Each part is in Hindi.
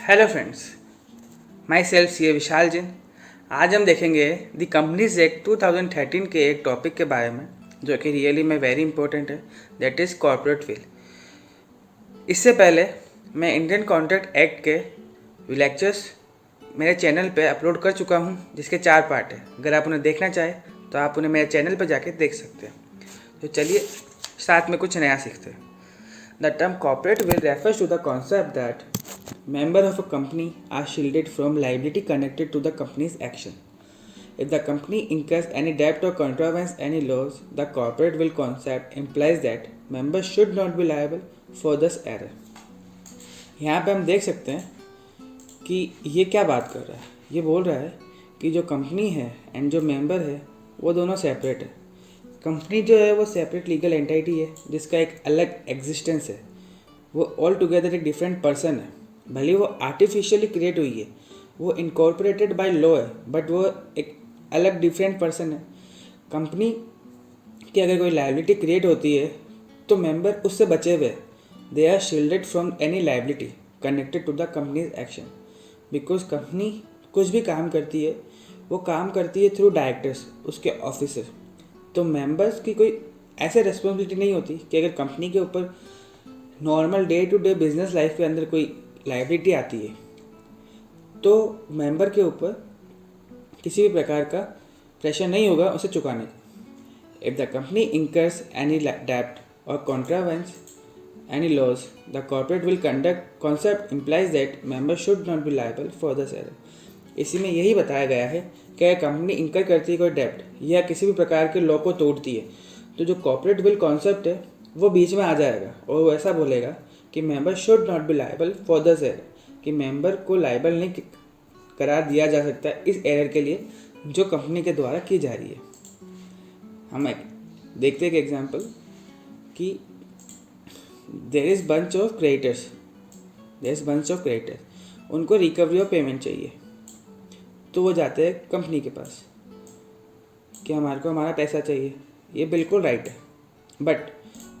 हेलो फ्रेंड्स, माई सेल्फ सी विशाल जैन। आज हम देखेंगे द कंपनीज एक्ट 2013 के एक टॉपिक के बारे में जो कि रियली में वेरी इंपॉर्टेंट है, दैट इज़ कॉर्पोरेट विल। इससे पहले मैं इंडियन कॉन्ट्रैक्ट एक्ट के लेक्चर्स मेरे चैनल पे अपलोड कर चुका हूँ, जिसके 4 पार्ट हैं। अगर आप उन्हें देखना चाहें तो आप उन्हें मेरे चैनल पर जाके देख सकते हैं। तो चलिए साथ में कुछ नया सीखते हैं। The term corporate will refers to the concept that members of a company are shielded from liability connected to the company's action. If the company incurs any debt or contravenes any laws, the corporate will concept implies that members should not be liable for this error. यहाँ पे हम देख सकते हैं कि ये क्या बात कर रहा है। ये बोल रहा है कि जो कंपनी है एंड जो मेंबर है वो दोनों सेपरेट है। कंपनी जो है वो सेपरेट लीगल एंटिटी है जिसका एक अलग एग्जिस्टेंस है। वो ऑल टुगेदर एक डिफरेंट पर्सन है। भले वो आर्टिफिशियली क्रिएट हुई है, वो इनकॉर्पोरेटेड बाय लॉ है, बट वो एक अलग डिफरेंट पर्सन है। कंपनी की अगर कोई लायबिलिटी क्रिएट होती है तो मेंबर उससे बचे हुए, they are shielded from any liability connected to the company's action. Because company कुछ भी काम करती है वो काम करती है थ्रू डायरेक्टर्स, उसके ऑफिसर। तो मेंबर्स की कोई ऐसे रिस्पॉन्सिबिलिटी नहीं होती कि अगर कंपनी के ऊपर normal day to day business life के अंदर कोई लायबिलिटी आती है तो मेंबर के ऊपर किसी भी प्रकार का प्रेशर नहीं होगा उसे चुकाने का। If the company incurs any डेब्ट और contravenes any loss, the corporate will conduct concept implies that member should not be liable for this error. इसी में यही बताया गया है कि अगर कंपनी इंकर करती है कोई डेब्ट या किसी भी प्रकार के लॉ को तोड़ती है तो जो कॉर्पोरेट विल कॉन्सेप्ट है वो बीच में आ जाएगा और वो ऐसा बोलेगा कि member should not be liable for this error, कि मेंबर को लायबल नहीं करार दिया जा सकता इस एरर के लिए जो कंपनी के द्वारा की जा रही है। हम देखते हैं एक एग्जांपल कि there is bunch of creditors, उनको रिकवरी ऑफ पेमेंट चाहिए। तो वो जाते हैं कंपनी के पास कि हमारे को हमारा पैसा चाहिए। ये बिल्कुल राइट है, बट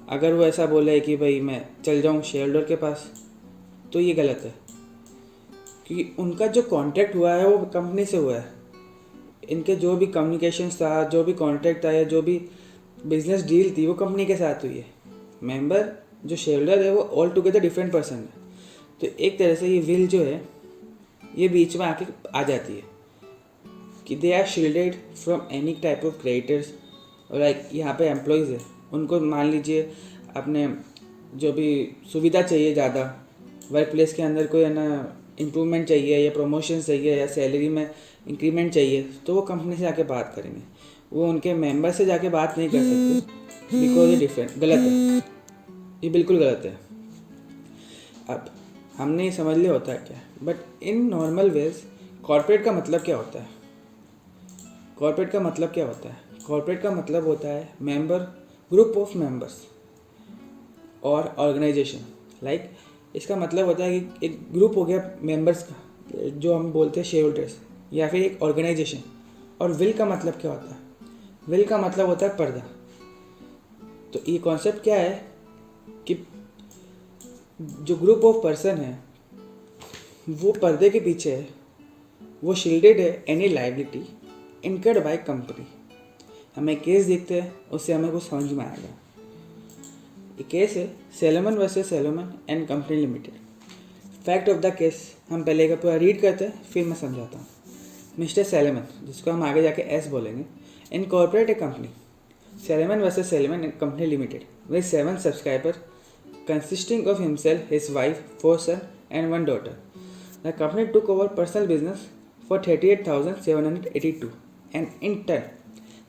अगर वो ऐसा बोले कि भाई मैं चल जाऊँ शेयर होल्डर के पास तो ये गलत है, क्योंकि उनका जो कॉन्ट्रैक्ट हुआ है वो कंपनी से हुआ है। इनके जो भी कम्युनिकेशंस था, जो भी कॉन्ट्रैक्ट था या जो भी बिजनेस डील थी वो कंपनी के साथ हुई है। मेंबर जो शेयर होल्डर है वो ऑल टुगेदर डिफरेंट पर्सन है। तो एक तरह से ये विल जो है ये बीच में आके आ जाती है कि they are shielded from any type of creditors. Like यहाँ पे एम्प्लॉयज़ है, उनको मान लीजिए अपने जो भी सुविधा चाहिए ज़्यादा, वर्क प्लेस के अंदर कोई है ना इम्प्रूवमेंट चाहिए या प्रमोशन चाहिए या सैलरी में इंक्रीमेंट चाहिए, तो वो कंपनी से जाके बात करेंगे। वो उनके मेंबर से जाके बात नहीं कर सकते बिकॉज ये डिफरेंट गलत है, ये बिल्कुल गलत है। अब हमने ये समझ लिया होता है क्या, but in normal veil corporate का मतलब क्या होता है? कॉर्पोरेट का मतलब होता है मेंबर, ग्रुप ऑफ मेंबर्स और ऑर्गेनाइजेशन। लाइक इसका मतलब होता है कि एक ग्रुप हो गया मेंबर्स का जो हम बोलते हैं शेयर होल्डर्स, या फिर एक ऑर्गेनाइजेशन। और विल का मतलब क्या होता है? विल का मतलब होता है पर्दा। तो ये कॉन्सेप्ट क्या है कि जो ग्रुप ऑफ पर्सन है वो पर्दे के पीछे है, वो शील्डेड है any liability incurred by company. हमें केस देखते हैं, उससे हमें कुछ समझ में आएगा। ये केस है Salomon versus Salomon and company limited. Fact of the case हम पहले का पूरा रीड करते हैं, फिर मैं समझाता हूँ। मिस्टर सैलोमन, जिसको हम आगे जाके एस बोलेंगे, incorporate A company Salomon versus Salomon and company limited with 7 subscriber consisting of himself, his wife, 4 sons and 1 daughter. The company took over personal business for 38,782 and in turn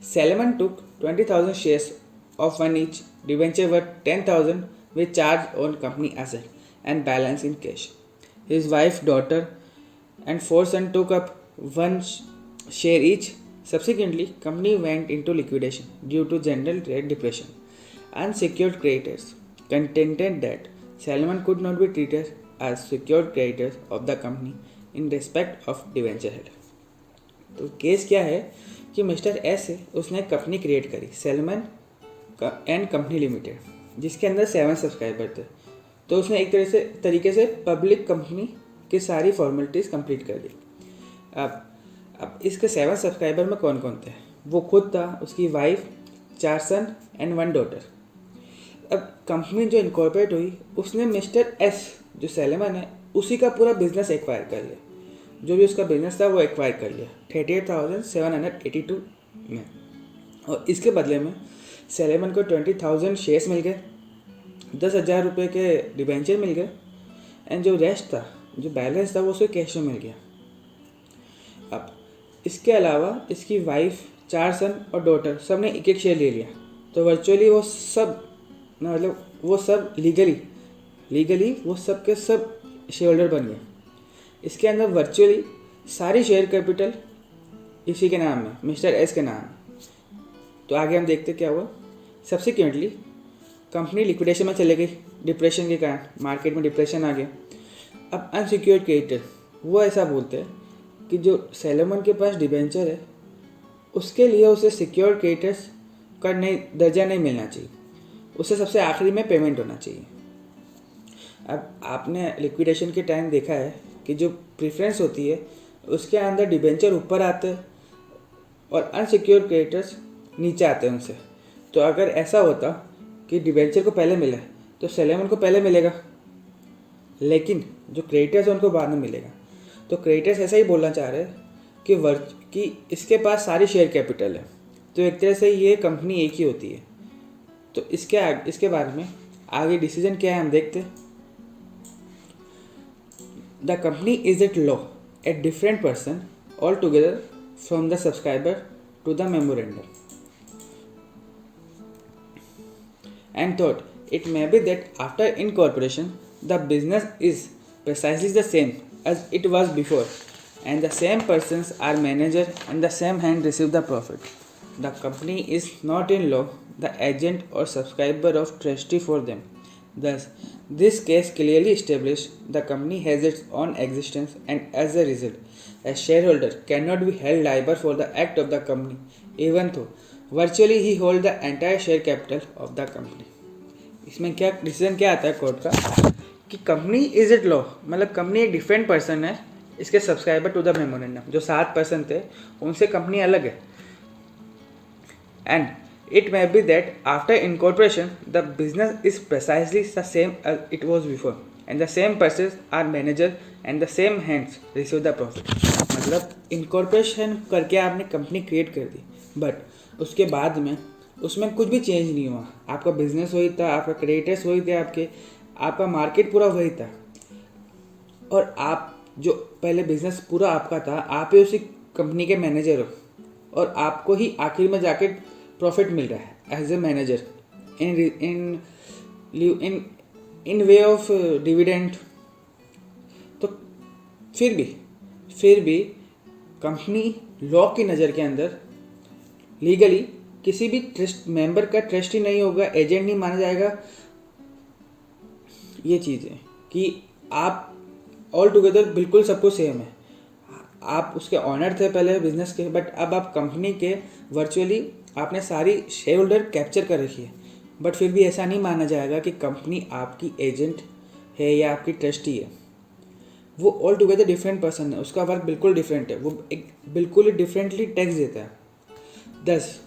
Salomon took 20,000 shares of one each debenture worth 10,000 with charge on company asset and balance in cash. His wife, daughter and 4 sons took up 1 share each. Subsequently, company went into liquidation due to general trade depression. Unsecured creditors contended that Salomon could not be treated as secured creditors of the company in respect of debenture held. तो केस क्या है कि मिस्टर एस है, उसने एक कंपनी क्रिएट करी सैलोमन एंड कंपनी लिमिटेड, जिसके अंदर 7 सब्सक्राइबर थे। तो उसने एक तरीके से पब्लिक कंपनी कि सारी फॉर्मेलिटीज़ कंप्लीट कर दी। अब इसके 7 सब्सक्राइबर में कौन कौन थे? वो खुद था, उसकी वाइफ, 4 सन एंड 1 डॉटर। अब कंपनी जो इनकॉर्पोरेट हुई उसने मिस्टर एस जो सैलेमन है उसी का पूरा बिजनेस एक्वायर कर लिया। जो भी उसका बिजनेस था वो एक्वायर कर लिया 38,782 में, और इसके बदले में सैलेमन को 20,000 शेयर्स मिल गए, 10,000 रुपये के डिबेंचर मिल गए, एंड जो रेस्ट था, जो बैलेंस था, वो उसको कैश में मिल गया। अब इसके अलावा इसकी वाइफ, 4 सन और डॉटर सब ने एक एक शेयर ले लिया। तो वर्चुअली वो सब, मतलब वो सब लीगली वो सब के सब शेयर होल्डर बन गए। इसके अंदर वर्चुअली सारी शेयर कैपिटल इसी के नाम है, मिस्टर एस के नाम। तो आगे हम देखते क्या हुआ। सब्सिक्वेंटली कंपनी लिक्विडेशन में चले गई डिप्रेशन के कारण, मार्केट में डिप्रेशन आ गया। अब अनसिक्योर्ड क्रेडिटर वो ऐसा बोलते हैं कि जो सैलेमन के पास डिबेंचर है उसके लिए उसे सिक्योर्ड क्रेडिटर्स का दर्जा नहीं मिलना चाहिए, उसे सबसे आखिरी में पेमेंट होना चाहिए। अब आपने लिक्विडेशन के टाइम देखा है कि जो प्रेफरेंस होती है उसके अंदर डिबेंचर ऊपर आते हैं और अनसिक्योर्ड क्रेडिटर्स नीचे आते हैं उनसे। तो अगर ऐसा होता कि डिबेंचर को पहले मिला तो सैलेमन को पहले मिलेगा, लेकिन जो क्रेडिटर्स है उनको बाद में मिलेगा। तो क्रेडिटर्स ऐसा ही बोलना चाह रहे हैं कि इसके पास सारी शेयर कैपिटल है, तो एक तरह से ये कंपनी एक ही होती है। तो इसके बारे में आगे डिसीजन क्या है हम देखते हैं। The company is at law a different person altogether from the subscriber to the memorandum, and thought it may be that after incorporation the business is precisely the same as it was before, and the same persons are manager and the same hand receive the profit. The company is not in law the agent or subscriber of trustee for them. Thus, this case clearly established the company has its own existence, and as a result, a shareholder cannot be held liable for the act of the company, even though virtually he holds the entire share capital of the company. इसमें क्या डिसीजन क्या आता है कोर्ट का कि कंपनी इज इट लॉ, मतलब कंपनी एक डिफरेंट पर्सन है इसके सब्सक्राइबर टू द मेमोरेंडम। जो 7 पर्सन थे उनसे कंपनी अलग है, and it may be that after incorporation the business is precisely the same as it was before, and the same person are manager and the same hands receive the profit. मतलब इनकॉर्पोरेशन करके आपने कंपनी क्रिएट कर दी, बट उसके बाद में उसमें कुछ भी चेंज नहीं हुआ। आपका बिजनेस वही था, आपका क्रेडिटर्स वही थे, आपका मार्केट पूरा वही था, और आप जो पहले बिजनेस पूरा आपका था, आप ही उसी कंपनी के मैनेजर हो, और आपको ही आखिर में जाके प्रॉफिट मिल रहा है as a manager in way of dividend. तो फिर भी कंपनी लॉ की नज़र के अंदर लीगली किसी भी ट्रस्ट मेंबर का ट्रस्टी नहीं होगा, एजेंट नहीं माना जाएगा। ये चीज़ है कि आप ऑल टुगेदर बिल्कुल सबको सेम है। आप उसके ऑनर थे पहले बिजनेस के, बट अब आप कंपनी के वर्चुअली आपने सारी शेयर होल्डर कैप्चर कर रखी है, बट फिर भी ऐसा नहीं माना जाएगा कि कंपनी आपकी एजेंट है या आपकी ट्रस्टी है। वो ऑल टुगेदर डिफरेंट पर्सन है, उसका वर्क बिल्कुल डिफरेंट है, वो एक बिल्कुल ही डिफरेंटली टैक्स देता है। दस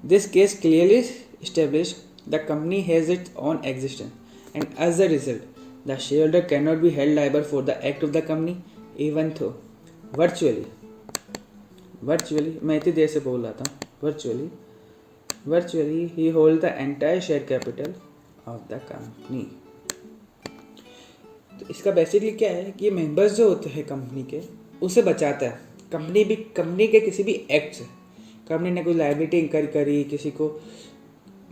This case clearly established the company has its own existence, and as a result, the shareholder cannot be held liable for the act of the company, even though virtually मैं इतनी देर से बोल रहा था virtually he holds the entire share capital of the company। तो इसका बेसिकली क्या है कि मेंबर्स जो होते हैं कंपनी के उसे बचाता है। कंपनी के किसी भी एक्ट से, कंपनी ने कोई लायबिलिटी इंकर करी, किसी को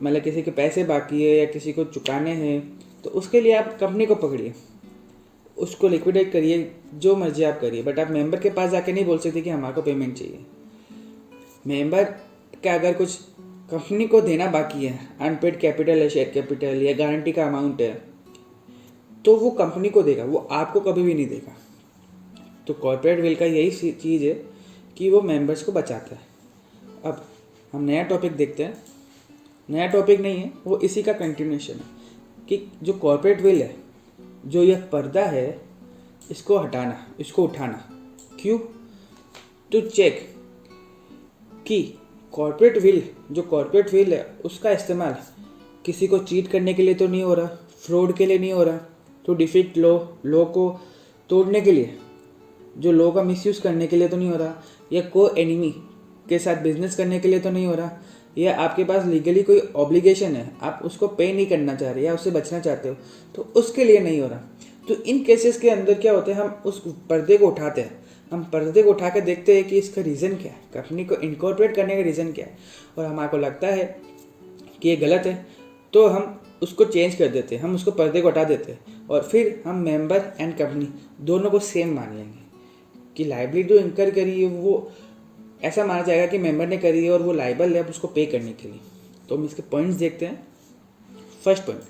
मतलब किसी के पैसे बाकी है या किसी को चुकाने हैं, तो उसके लिए आप कंपनी को पकड़िए, उसको लिक्विडेट करिए, जो मर्जी आप करिए, बट आप मेंबर के पास जाके नहीं बोल सकते कि हमारे को पेमेंट चाहिए। मेंबर का अगर कुछ कंपनी को देना बाकी है, अनपेड कैपिटल है, शेयर कैपिटल या गारंटी का अमाउंट है, तो वो कंपनी को देगा, वो आपको कभी भी नहीं देगा। तो कॉर्पोरेट विल का यही चीज़ है कि वो मेंबर्स को बचाता है। अब हम नया टॉपिक देखते हैं। नया टॉपिक नहीं है, वो इसी का कंटिन्यूएशन है कि जो कॉर्पोरेट विल है, जो यह पर्दा है, इसको हटाना, इसको उठाना। क्यों? टू चेक कि जो कॉर्पोरेट विल है उसका इस्तेमाल किसी को चीट करने के लिए तो नहीं हो रहा, फ्रॉड के लिए नहीं हो रहा, टू डिफीट लॉ को तोड़ने के लिए, जो लॉ का मिसयूज़ करने के लिए तो नहीं हो रहा, या को एनिमी के साथ बिजनेस करने के लिए तो नहीं हो रहा, या आपके पास लीगली कोई ऑब्लिगेशन है, आप उसको पे नहीं करना चाह रहे या उससे बचना चाहते हो, तो उसके लिए नहीं हो रहा। तो इन केसेस के अंदर क्या होता है, हम उस पर्दे को उठाते हैं, हम पर्दे को उठा के देखते हैं कि इसका रीज़न क्या है, कंपनी को इनकॉर्पोरेट करने का रीज़न क्या है, और हमारे को लगता है कि ये गलत है, तो हम उसको चेंज कर देते हैं, हम उसको पर्दे को हटा देते हैं, और फिर हम मेंबर एंड कंपनी दोनों को सेम मान लेंगे कि लाइबिलिटी जो इनकर करी है वो ऐसा माना जाएगा कि मेंबर ने करी है और वो लाइबल है अब उसको पे करने के लिए। तो हम इसके पॉइंट्स देखते हैं। First point,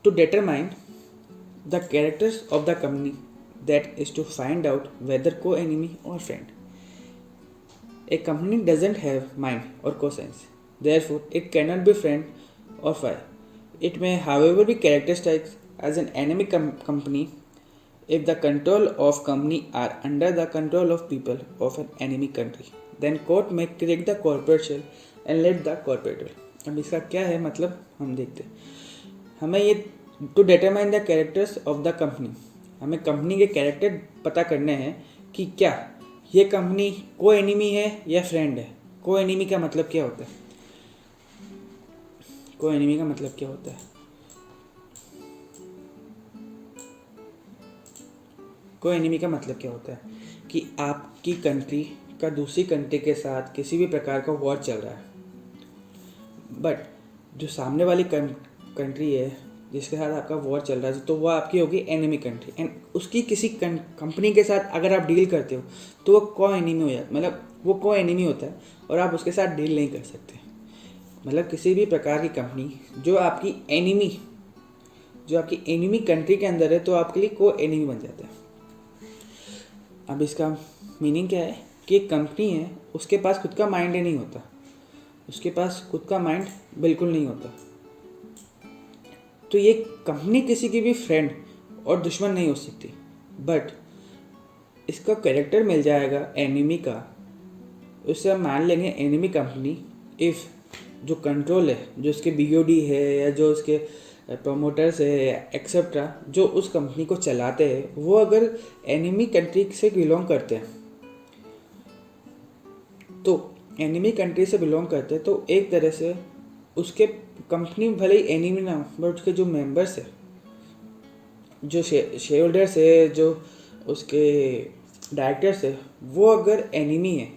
to determine the characters of the company, that is to find out whether को एनिमी और friend. A company doesn't have mind और conscience, therefore it can not be friend or foe. It may, however, be characterized as an enemy company if the control of company are under the control of people of an enemy country. Then court may create the corporate shell and let the corporate will. अब इसका क्या है मतलब हम देखते हैं। हमें ये to determine the characters of the company, हमें कंपनी के कैरेक्टर पता करने हैं कि क्या ये कंपनी को एनिमी है या फ्रेंड है। को एनिमी का मतलब क्या होता है? को एनिमी का मतलब क्या होता है? को एनिमी का मतलब क्या होता है कि आपकी कंट्री का दूसरी कंट्री के साथ किसी भी प्रकार का वॉर चल रहा है, बट जो सामने वाली कंट्री है जिसके साथ आपका वॉर चल रहा है तो वो आपकी होगी एनिमी कंट्री, एंड उसकी किसी कंपनी के साथ अगर आप डील करते हो तो वो को एनिमी हो जाता है, मतलब वो को एनिमी होता है और आप उसके साथ डील नहीं कर सकते। मतलब किसी भी प्रकार की कंपनी जो आपकी एनिमी कंट्री के अंदर है तो आपके लिए को एनिमी बन जाता है। अब इसका मीनिंग क्या है कि एक कंपनी है, उसके पास खुद का माइंड ही नहीं होता, उसके पास खुद का माइंड बिल्कुल नहीं होता, तो ये कंपनी किसी की भी फ्रेंड और दुश्मन नहीं हो सकती, बट इसका कैरेक्टर मिल जाएगा एनिमी का, उससे हम मान लेंगे एनिमी कंपनी इफ़ जो कंट्रोल है, जो उसके बीओडी है या जो उसके प्रोमोटर्स है एक्सेट्रा जो उस कंपनी को चलाते हैं, वो अगर एनिमी कंट्री से बिलोंग करते हैं, तो एनिमी कंट्री से बिलोंग करते हैं तो एक तरह से उसके कंपनी भले ही एनिमी ना हो, बट उसके जो मेंबर्स है, जो शेयर होल्डर्स है, जो उसके डायरेक्टर्स है, वो अगर एनिमी है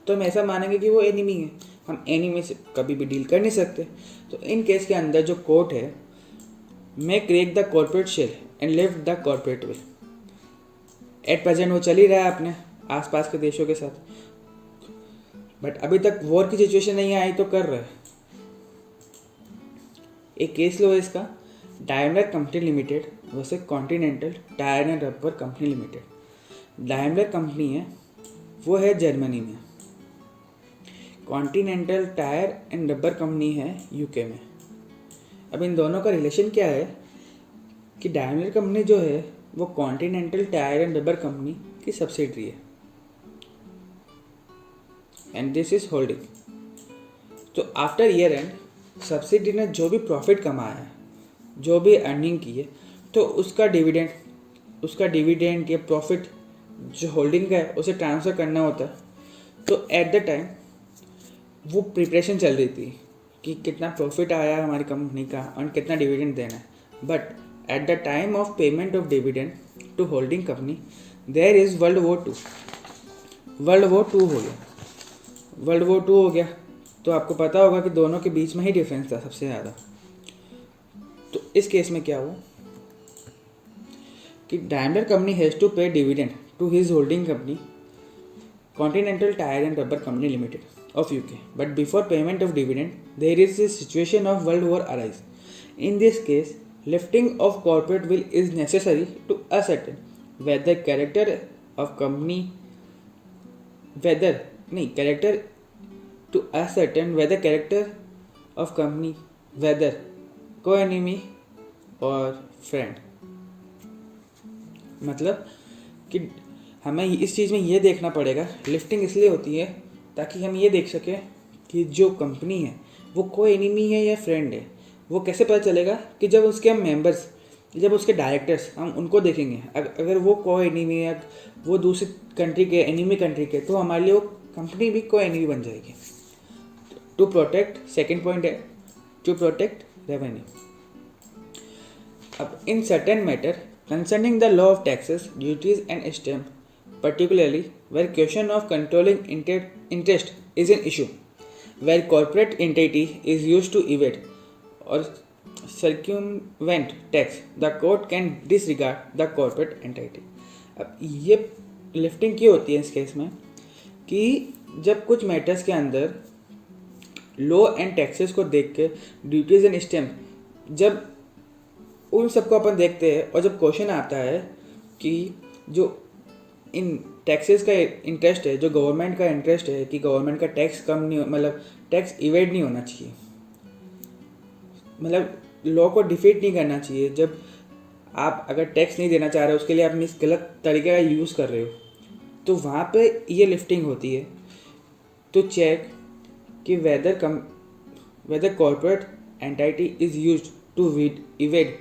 तो हम ऐसा मानेंगे कि वो एनिमी है, हम एनिमी से कभी भी डील कर नहीं सकते। तो इन केस के अंदर जो कोर्ट है, may create the corporate shell and lift the corporate veil. At present वो चल ही रहा है अपने आसपास के देशों के साथ, बट अभी तक वॉर की सिचुएशन नहीं आई तो कर रहे हैं। एक केस लो है इसका, डायमलर कंपनी लिमिटेड वैसे continental Tyre and Rubber Company limited. Daimler company है वो है जर्मनी में, continental Tyre and Rubber company है यूके में। अब इन दोनों का रिलेशन क्या है कि डायमलर कंपनी जो है वो continental Tyre and Rubber company की सब्सिडरी है, एंड दिस इज होल्डिंग। तो आफ्टर ईयर एंड सब्सिडी ने जो भी प्रॉफिट कमाया है, जो भी अर्निंग की है, तो उसका डिविडेंड या प्रॉफिट जो होल्डिंग का है उसे ट्रांसफ़र करना होता है। तो एट द टाइम वो प्रिपरेशन चल रही थी कि कितना प्रॉफिट आया है हमारी कंपनी का और कितना डिविडेंड देना है, but at the time of payment of dividend to holding company there is world war two हो गया। तो आपको पता होगा कि दोनों के बीच में ही डिफरेंस था सबसे ज़्यादा। तो इस केस में क्या हुआ कि Daimler company has to pay dividend to his holding company Continental Tyre and Rubber Company Limited of UK, but before payment of dividend, there is a situation of world war arise. In this case, lifting of corporate will is necessary to ascertain whether character of company, whether co-enemy or friend. मतलब कि हमें इस चीज़ में ये देखना पड़ेगा, लिफ्टिंग इसलिए होती है ताकि हम ये देख सकें कि जो कंपनी है वो कोई एनिमी है या फ्रेंड है। वो कैसे पता चलेगा कि जब उसके हम मेंबर्स, जब उसके डायरेक्टर्स हम उनको देखेंगे, अगर वो कोई एनिमी है, वो दूसरी कंट्री के एनिमी कंट्री के, तो हमारे लिए वो कंपनी भी कोई एनिमी बन जाएगी। टू प्रोटेक्ट, सेकेंड पॉइंट है टू प्रोटेक्ट रेवेन्यू। अब in certain matter concerning the law of taxes, duties and stamp, particularly where question of controlling interest is an issue, where corporate entity is used to evade or circumvent tax, the court can disregard the corporate entity. अब ये लिफ्टिंग क्यों होती है इस केस में कि जब कुछ मैटर्स के अंदर लॉ एंड टैक्सेस को देख के ड्यूटीज एंड स्टैम्प, जब उन सबको अपन देखते हैं और जब क्वेश्चन आता है कि जो इन टैक्सेस का इंटरेस्ट है, जो गवर्नमेंट का इंटरेस्ट है कि गवर्नमेंट का टैक्स कम नहीं, मतलब टैक्स इवेड नहीं होना चाहिए, मतलब लॉ को डिफीट नहीं करना चाहिए। जब आप अगर टैक्स नहीं देना चाह रहे हो, उसके लिए आप मिस गलत तरीके का यूज़ कर रहे हो, तो वहाँ पे ये लिफ्टिंग होती है टू चेक कि whether corporate entity is used to evade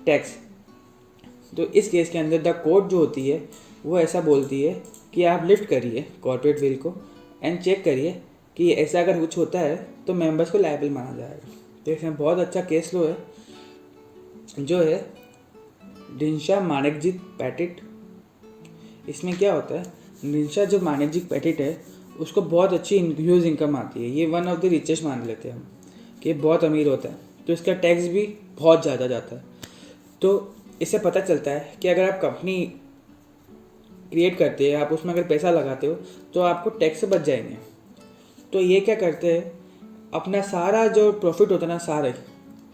tax. तो इस केस के अंदर द कोर्ट जो होती है वो ऐसा बोलती है कि आप लिफ्ट करिए कॉर्पोरेट विल को एंड चेक करिए कि ऐसा अगर कुछ होता है तो मेंबर्स को लायबल माना जाएगा। तो इसमें बहुत अच्छा केस लो है जो है डिंशा मानेकजीत पैटिट। इसमें क्या होता है, डिंशा जो मानेकजीत पैटिट है उसको बहुत अच्छी ह्यूज इनकम आती है। ये वन ऑफ द रिचेस्ट मान लेते हैं हम कि बहुत अमीर होता है, तो इसका टैक्स भी बहुत ज़्यादा जाता है। तो इससे पता चलता है कि अगर आप कंपनी क्रिएट करते हैं, आप उसमें अगर पैसा लगाते हो तो आपको टैक्स से बच जाएंगे। तो ये क्या करते हैं, अपना सारा जो प्रॉफिट होता है ना,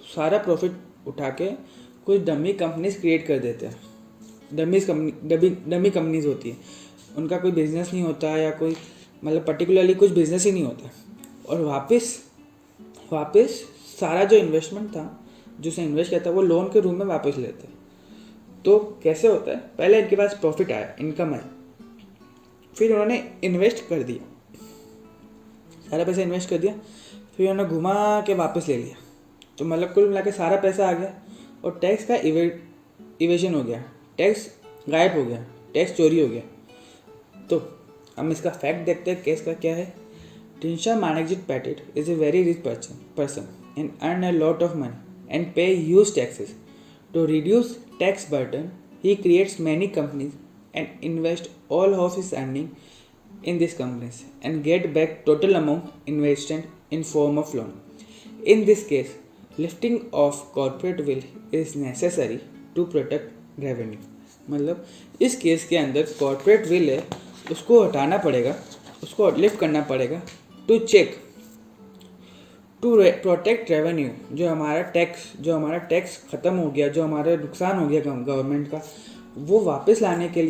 सारा प्रॉफिट उठा के कुछ डमी कंपनीज क्रिएट कर देते हैं। डमी कंपनीज होती है, उनका कोई बिजनेस नहीं होता या कोई मतलब पर्टिकुलरली कुछ बिजनेस ही नहीं होता, और वापस सारा जो इन्वेस्टमेंट था, जो से इन्वेस्ट किया था, वो लोन के रूप में वापस लेते हैं। तो कैसे होता है, पहले इनके पास प्रॉफिट आया, इनकम आई, फिर उन्होंने इन्वेस्ट कर दिया, सारा पैसा इन्वेस्ट कर दिया, फिर उन्होंने घुमा के वापस ले लिया। तो मतलब कुल मिला के सारा पैसा आ गया और टैक्स का इवेशन हो गया, टैक्स गायब हो गया, टैक्स चोरी हो गया। तो हम इसका फैक्ट देखते हैं केस का क्या है। Dinshaw Maneckji Petit is a very rich person and earn a lot of money and pay huge taxes. To reduce tax burden, he creates many companies and invests all of his earning in these companies and get back total amount invested in form of loan. In this case, lifting of corporate will is necessary to protect revenue. मतलब इस केस के अंदर कॉर्पोरेट विल है, उसको हटाना पड़ेगा, उसको लिफ्ट करना पड़ेगा to check to protect revenue. जो हमारा टैक्स ख़त्म हो गया, जो हमारा नुकसान हो गया गवर्नमेंट का, वो वापस लाने के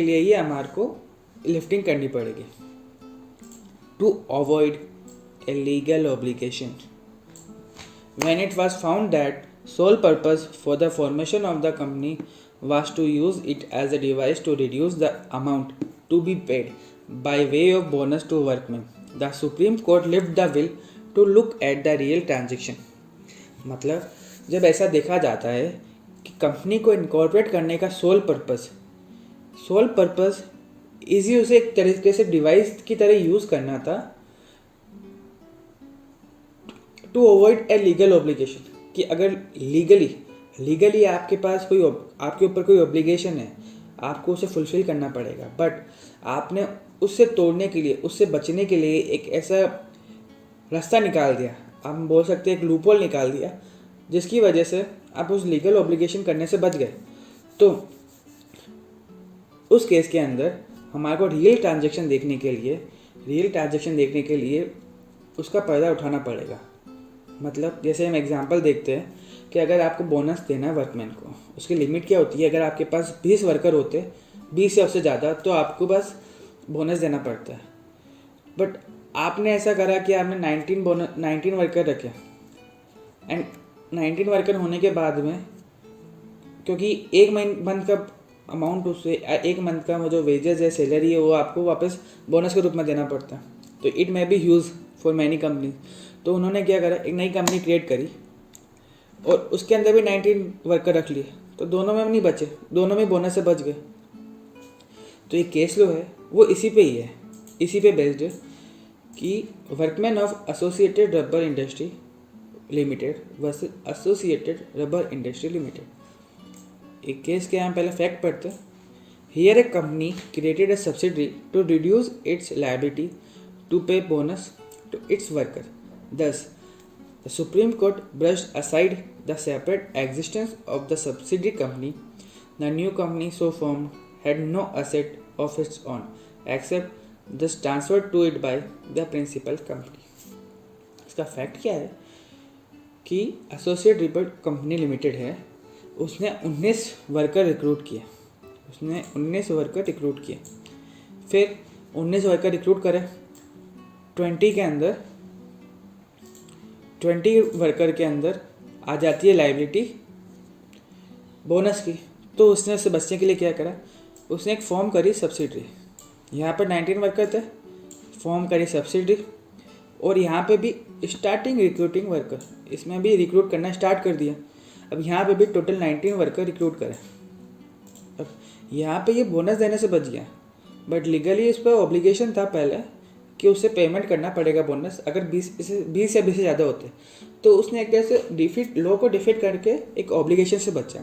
लिए ही हमारे को लिफ्टिंग करनी पड़ेगी। To avoid a legal obligation when it was found that sole purpose for the formation of the company was to use it as a device to reduce the amount to be paid by way of bonus to workmen. The Supreme Court lifted the will to look at the real transaction. मतलब जब ऐसा देखा जाता है कि कंपनी को इनकॉर्पोरेट करने का सोल पर्पस इजी उसे एक तरीके से डिवाइस की तरह यूज़ करना था, to avoid a legal obligation, कि अगर लीगली आपके ऊपर कोई ऑब्लिगेशन है, आपको उसे फुलफिल करना पड़ेगा, बट आपने उससे तोड़ने के लिए, उससे बचने के लिए एक ऐसा रास्ता निकाल दिया, हम बोल सकते हैं एक लूपहोल निकाल दिया, जिसकी वजह से आप उस लीगल ऑब्लिगेशन करने से बच गए। तो उस केस के अंदर हमारे को रियल ट्रांजैक्शन देखने के लिए उसका पर्दा उठाना पड़ेगा। मतलब जैसे हम एग्जांपल देखते हैं कि अगर आपको बोनस देना है वर्कमैन को, उसकी लिमिट क्या होती है, अगर आपके पास 20 वर्कर होते, 20 या उससे ज़्यादा, तो आपको बस बोनस देना पड़ता है। बट आपने ऐसा करा कि आपने 19 वर्कर रखे, एंड 19 वर्कर होने के बाद में क्योंकि एक मंथ का अमाउंट उससे एक मंथ का जो वेजेस है, सैलरी है, वो आपको वापस बोनस के रूप में देना पड़ता है। तो it may be huge for many company. तो उन्होंने क्या करा, एक नई कंपनी क्रिएट करी और उसके अंदर भी 19 वर्कर रख लिए। तो दोनों में नहीं बचे, दोनों में बोनस से बच गए। तो ये केस लो है वो इसी पे ही है, इसी पे बेस्ड है कि workman of associated rubber industry limited versus associated rubber industry limited. एक केस के हम पहले फैक्ट पढ़ते हैं। Here a company created a subsidiary to reduce its liability to pay bonus to its worker. Thus, the Supreme Court brushed aside the separate existence of the subsidiary company. The new company so formed had no asset of its own, except thus transferred to it by the principal company. इसका फैक्ट क्या है कि एसोसिएट रिबर्ट कंपनी लिमिटेड है, उसने 19 वर्कर रिक्रूट किए। फिर 19 वर्कर रिक्रूट करे, 20 वर्कर के अंदर आ जाती है लाइबिलिटी बोनस की। तो उसने उससे बचने के लिए क्या करा, उसने एक फॉर्म करी सब्सिडरी। यहाँ पर 19 वर्कर थे, फॉर्म करी सब्सिडरी। और यहाँ पे भी स्टार्टिंग रिक्रूटिंग वर्कर, इसमें भी रिक्रूट करना स्टार्ट कर दिया। अब यहाँ पे भी टोटल 19 वर्कर रिक्रूट करें। अब यहाँ पे ये बोनस देने से बच गया, बट लीगली इस पर ऑब्लिगेशन था पहले कि उसे पेमेंट करना पड़ेगा बोनस, अगर 20 या 20 से ज़्यादा होते। तो उसने एक तरह से लॉ को डिफीट करके एक ऑब्लिगेशन से बचा।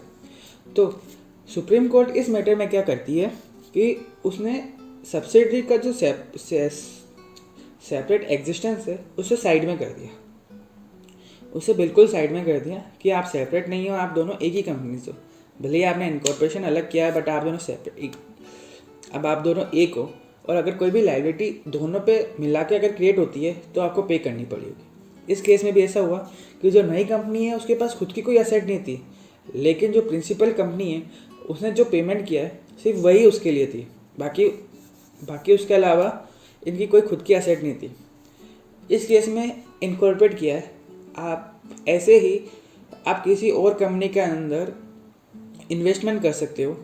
तो सुप्रीम कोर्ट इस मैटर में क्या करती है कि उसने सब्सिडरी का जो सेपरेट एग्जिस्टेंस है उसे साइड में कर दिया, उसे बिल्कुल साइड में कर दिया कि आप सेपरेट नहीं हो, आप दोनों एक ही कंपनी से हो। भले ही आपने इनकॉर्पोरेशन अलग किया है, बट आप दोनों सेपरेट, अब आप दोनों एक हो। और अगर कोई भी लायबिलिटी दोनों पे मिला के अगर क्रिएट होती है तो आपको पे करनी पड़ेगी। इस केस में भी ऐसा हुआ कि जो नई कंपनी है उसके पास खुद की कोई एसेट नहीं थी, लेकिन जो प्रिंसिपल कंपनी है उसने जो पेमेंट किया है सिर्फ वही उसके लिए थी, बाकी उसके अलावा इनकी कोई खुद की एसेट नहीं थी। इस केस में इनकॉर्पोरेट किया है। आप ऐसे ही आप किसी और कंपनी के अंदर इन्वेस्टमेंट कर सकते हो,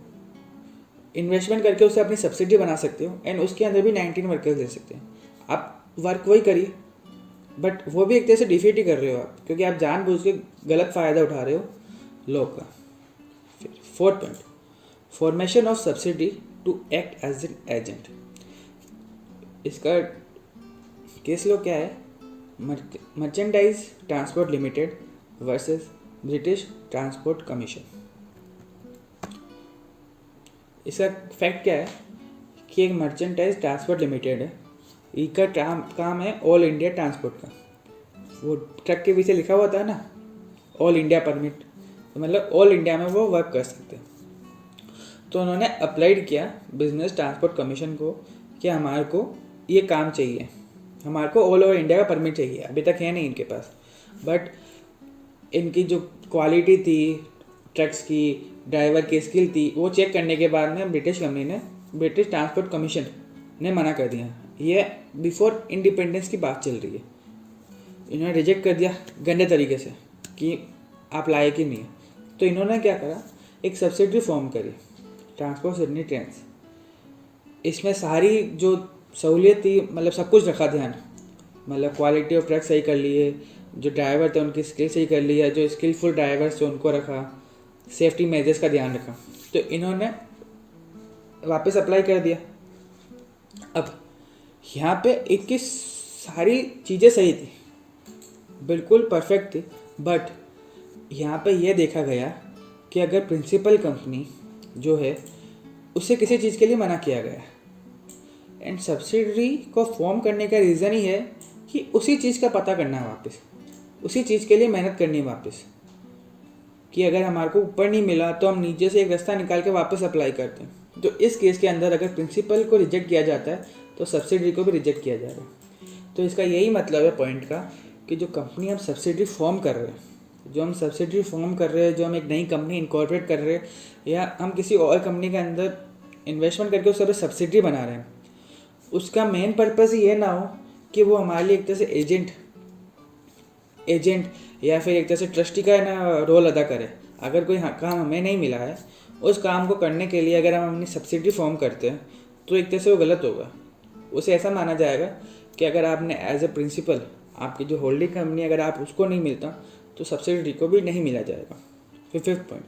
इन्वेस्टमेंट करके उसे अपनी सब्सिडी बना सकते हो एंड उसके अंदर भी 19 वर्कर्स ले सकते हैं। आप वर्क वही करिए, बट वो भी एक तरह से डिफीट ही कर रहे हो आप, क्योंकि आप जानबूझ के गलत फ़ायदा उठा रहे हो लॉ का। फिर 4th point, formation of subsidy to act as an agent. इसका केस लॉ क्या है, merchandise transport limited versus British transport commission. इसका फैक्ट क्या है कि एक मर्चेंटाइज ट्रांसपोर्ट लिमिटेड है, इसका काम है ऑल इंडिया ट्रांसपोर्ट का। वो ट्रक के पीछे लिखा हुआ था ना ऑल इंडिया परमिट, तो मतलब ऑल इंडिया में वो वर्क कर सकते हैं। तो उन्होंने अप्लाइड किया बिजनेस ट्रांसपोर्ट कमीशन को कि हमारे को ये काम चाहिए, हमारे को ऑल ओवर इंडिया का परमिट चाहिए। अभी तक है नहीं इनके पास, बट इनकी जो क्वालिटी थी ट्रक्स की, ड्राइवर की स्किल थी, वो चेक करने के बाद में ब्रिटिश ट्रांसपोर्ट कमीशन ने मना कर दिया। ये बिफोर इंडिपेंडेंस की बात चल रही है, इन्होंने रिजेक्ट कर दिया गंदे तरीके से कि आप लायक ही नहीं है। तो इन्होंने क्या करा, एक सब्सिडरी फॉर्म करी, ट्रांसपोर्ट सिडनी ट्रेन्स। इसमें सारी जो सहूलियत थी, मतलब सब कुछ रखा ध्यान, मतलब क्वालिटी ऑफ ट्रक सही कर लिए, जो ड्राइवर थे उनकी स्किल सही कर लिया, जो स्किलफुल ड्राइवर्स थे उनको रखा, सेफ्टी मेजर्स का ध्यान रखा। तो इन्होंने वापस अप्लाई कर दिया। अब यहाँ पे इनकी सारी चीज़ें सही थी, बिल्कुल परफेक्ट थी, बट यहाँ पे ये देखा गया कि अगर प्रिंसिपल कंपनी जो है उसे किसी चीज़ के लिए मना किया गया एंड सब्सिडरी को फॉर्म करने का रीज़न ही है कि उसी चीज़ का पता करना है वापस, उसी चीज़ के लिए मेहनत करनी है वापस, कि अगर हमारे को ऊपर नहीं मिला तो हम नीचे से एक रास्ता निकाल के वापस अप्लाई करते हैं। तो इस केस के अंदर अगर प्रिंसिपल को रिजेक्ट किया जाता है तो सब्सिडरी को भी रिजेक्ट किया जाएगा। तो इसका यही मतलब है पॉइंट का कि जो कंपनी हम सब्सिडरी फॉर्म कर रहे हैं, जो हम एक नई कंपनी इनकॉर्पोरेट कर रहे हैं, या हम किसी और कंपनी के अंदर इन्वेस्टमेंट करके उससे सब्सिडरी बना रहे हैं, उसका मेन पर्पज़ ये ना हो कि वो हमारे लिए एक तरह से एजेंट या फिर एक तरह से ट्रस्टी का ना रोल अदा करे। अगर कोई काम हमें नहीं मिला है, उस काम को करने के लिए अगर हम अपनी सब्सिडी फॉर्म करते हैं तो एक तरह से वो गलत होगा। उसे ऐसा माना जाएगा कि अगर आपने एज ए प्रिंसिपल आपकी जो होल्डिंग कंपनी अगर आप उसको नहीं मिलता तो सब्सिडी को भी नहीं मिला जाएगा। फिर 5th point,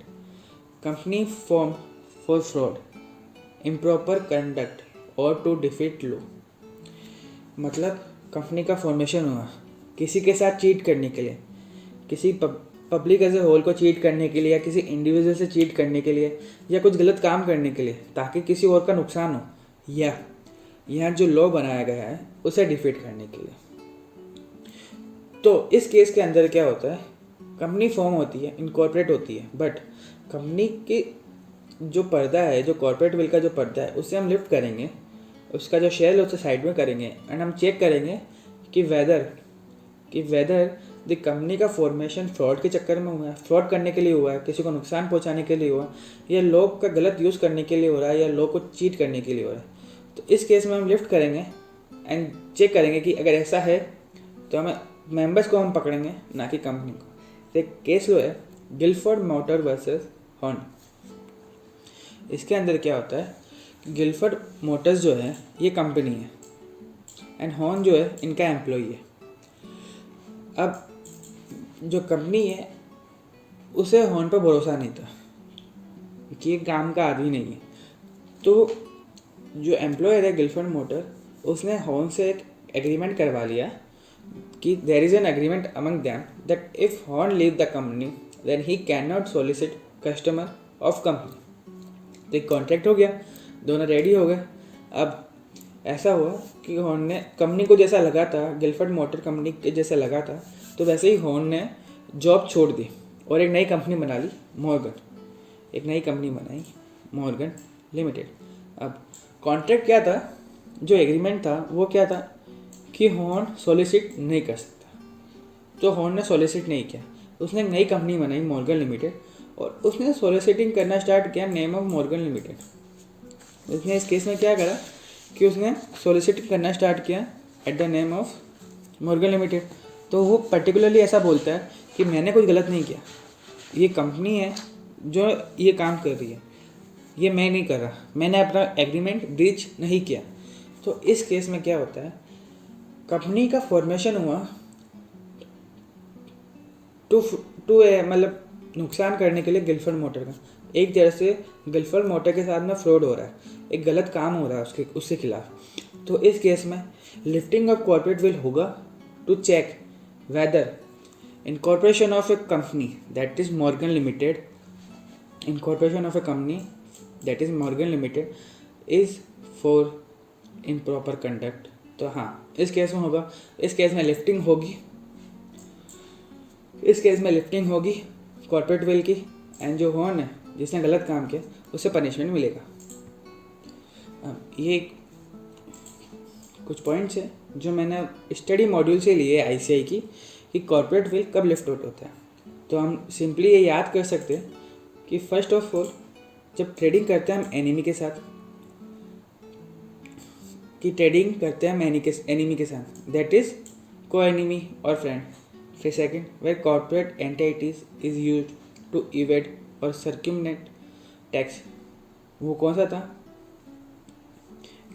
company form for fraud, improper conduct और टू डिफीट लॉ। मतलब कंपनी का फॉर्मेशन हुआ किसी के साथ चीट करने के लिए, किसी पब्लिक एज ए होल को चीट करने के लिए, या किसी इंडिविजुअल से चीट करने के लिए, या कुछ गलत काम करने के लिए ताकि किसी और का नुकसान हो, या यहाँ जो लॉ बनाया गया है उसे डिफीट करने के लिए। तो इस केस के अंदर क्या होता है, कंपनी फॉर्म होती है, इनकॉर्पोरेट होती है, बट कंपनी की जो पर्दा है, जो कॉर्पोरेट विल का जो पर्दा है, उसे हम लिफ्ट करेंगे, उसका जो शेयर है उसे साइड में करेंगे एंड हम चेक करेंगे कि वेदर द कंपनी का फॉर्मेशन फ्रॉड के चक्कर में हुआ है, फ्रॉड करने के लिए हुआ है, किसी को नुकसान पहुंचाने के लिए हुआ, या लोग का गलत यूज़ करने के लिए हो रहा है, या लोग को चीट करने के लिए हो रहा है। तो इस केस में हम लिफ्ट करेंगे एंड चेक करेंगे कि अगर ऐसा है तो हमें मेंबर्स को हम पकड़ेंगे, ना कि कंपनी को। तो एक केस लो है गिलफोर्ड मोटर वर्सेस हॉर्न। इसके अंदर क्या होता है, गिलफोर्ड मोटर्स जो है ये कंपनी है एंड हॉर्न जो है इनका एम्प्लॉई है। अब जो कंपनी है उसे हॉर्न पर भरोसा नहीं था कि ये काम का आदमी नहीं है, तो जो एम्प्लॉयर है गिलफोर्ड मोटर, उसने हॉर्न से एक एग्रीमेंट करवा लिया कि there is an agreement among them that if Horne leave the company then he can not solicit customer of company. तो एक कॉन्ट्रैक्ट हो गया, दोनों रेडी हो गए। अब ऐसा हुआ कि हॉर्न ने कंपनी को जैसा लगा था, गिलफोर्ड मोटर कंपनी के जैसा लगा था, तो वैसे ही हॉर्न ने जॉब छोड़ दी और एक नई कंपनी बना ली, मॉर्गन। एक नई कंपनी बनाई, मॉर्गन लिमिटेड। अब कॉन्ट्रैक्ट क्या था, जो एग्रीमेंट था वो क्या था कि हॉर्न सॉलिसिट नहीं कर सकता, तो हॉर्न ने सॉलिसिट नहीं किया। उसने एक नई कंपनी बनाई, मॉर्गन लिमिटेड, और उसने सॉलिसिटिंग करना स्टार्ट किया नेम ऑफ मॉर्गन लिमिटेड। उसने इस केस में क्या करा कि उसने सॉलिसिट करना स्टार्ट किया at the name of Morgan limited. तो वो पर्टिकुलरली ऐसा बोलता है कि मैंने कुछ गलत नहीं किया, ये कंपनी है जो ये काम कर रही है, ये मैं नहीं कर रहा, मैंने अपना एग्रीमेंट ब्रीच नहीं किया। तो इस केस में क्या होता है, कंपनी का फॉर्मेशन हुआ मतलब नुकसान करने के लिए गिलफोर्ड मोटर का। एक तरह से गिलफोर्ड मोटर के साथ में फ्रॉड हो रहा है, एक गलत काम हो रहा है उसके खिलाफ। तो इस केस में लिफ्टिंग ऑफ कॉर्पोरेट विल होगा to check whether incorporation of a company that is Morgan Limited, incorporation of a company that is Morgan Limited is for improper conduct। तो हाँ, इस केस में होगा, इस केस में लिफ्टिंग होगी कॉर्पोरेट विल की, एंड जो हॉर्न है जिसने गलत काम किया उसे पनिशमेंट मिलेगा। अब ये कुछ पॉइंट्स है जो मैंने स्टडी मॉड्यूल से लिए ICI की कि कॉर्पोरेट विल कब लिफ्ट आउट होता है। तो हम सिंपली ये याद कर सकते हैं कि फर्स्ट ऑफ ऑल जब ट्रेडिंग करते हैं हम एनिमी के साथ, दैट इज को एनिमी और फ्रेंड। फिर second, where corporate entities is used to evade or circumvent tax. वो कौन सा था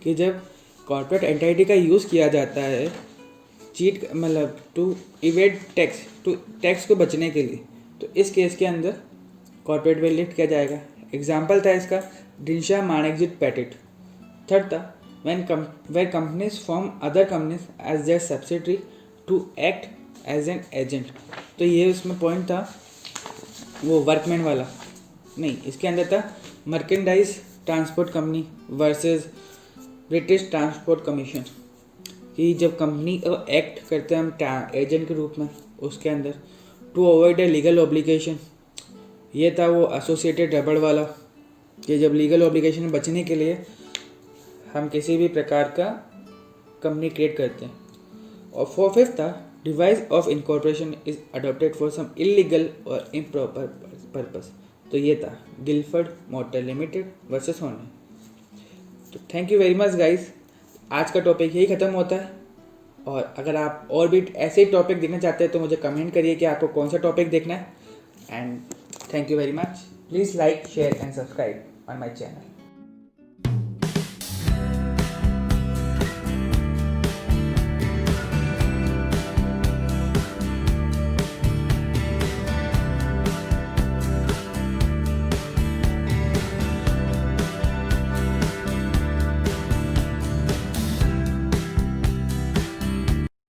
कि जब कॉर्पोरेट एंटिटी का यूज़ किया जाता है चीट मतलब टू इवेड टैक्स को बचने के लिए, तो इस केस के अंदर कॉर्पोरेट विल लिफ्ट किया जाएगा। एग्जाम्पल था इसका डिनशा मानेकजिट पैटेट। थर्ड था where companies form other companies as their subsidiary to act as an agent. तो ये उसमें पॉइंट था वो वर्कमैन वाला नहीं, इसके अंदर था merchandise transport company versus British transport commission, कि जब कंपनी एक्ट करते हैं हम एजेंट के रूप में उसके अंदर to avoid a legal obligation. ये था वो एसोसिएटेड रबड़ वाला कि जब लीगल ऑब्लिगेशन में बचने के लिए हम किसी भी प्रकार का कंपनी क्रिएट करते हैं। और फिफ्थ था device of incorporation is adopted for some illegal और इम्प्रॉपर पर्पस। तो ये था Gilford motor limited versus Horne. तो thank you very much guys, आज का टॉपिक यही ख़त्म होता है। और अगर आप और भी ऐसे ही टॉपिक देखना चाहते हैं तो मुझे कमेंट करिए कि आपको कौन सा टॉपिक देखना है। And Thank you very much. Please like, share and subscribe on my channel.